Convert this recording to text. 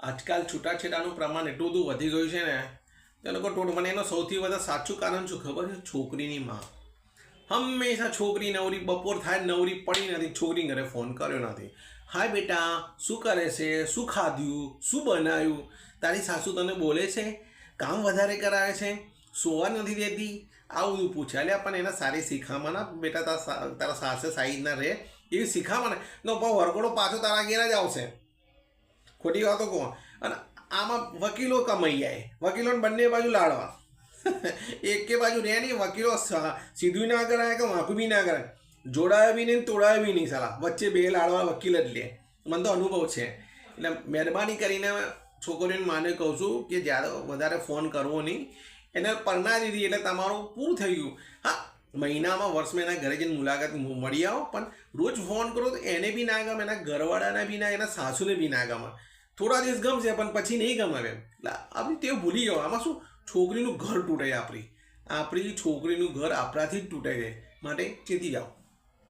આજકાલ છૂટાછેડાનું પ્રમાણ એટલું બધું વધી ગયું છે ને તે લોકો મને એનો સૌથી વધારે સાચું કારણ શું ખબર છે? છોકરીની માં હંમેશા છોકરી નવરી બપોર થાય નવરી પડી નથી, છોકરી ઘરે ફોન કર્યો નથી. હાય બેટા, શું કરે છે? શું ખાધ્યું? શું બનાવ્યું? તારી સાસુ તને બોલે છે? કામ વધારે કરાવે છે? સોવા નથી દેતી? આવું બધું પૂછે. એટલે પણ એને સારી શીખામાં ના બેટા, તારા સાસે સાઈડ ના રહે એવી શીખામાં ને વરઘોડો પાછો તારા ઘેર જ આવશે. ખોટી વાતો કહો. અને આમાં વકીલો કમાઈ જાય, વકીલોને બંને બાજુ લાડવા. એકે બાજુ રહે નહીં, વકીલો સીધું ના કરાય કે વાંકું બી ના કરાય, જોડાય બી નહીં તોડાય બી નહીં, સાલા વચ્ચે બે લાડવા વકીલ જ લે. મને તો અનુભવ છે. એટલે મહેરબાની કરીને છોકરીઓને માને કહું છું કે જ્યારે વધારે ફોન કરવો નહીં. એને પરણા દીધી એટલે તમારું પૂરું થઈ ગયું. હા, મહિનામાં વર્ષમાં એના ઘરે જઈને મુલાકાત મળી આવો, પણ રોજ ફોન કરો તો એને બી ના ગમે, એના ઘરવાળાને બી ના, એના સાસુને બી ના ગમે. થોડા દિવસ ગમશે પણ પછી નહીં ગમે એમ. એટલે આપણી તેઓ ભૂલી જાઓ. આમાં શું, છોકરીનું ઘર તૂટે, આપણી છોકરીનું ઘર આપણાથી જ તૂટે છે. માટે ચેતી જાઓ.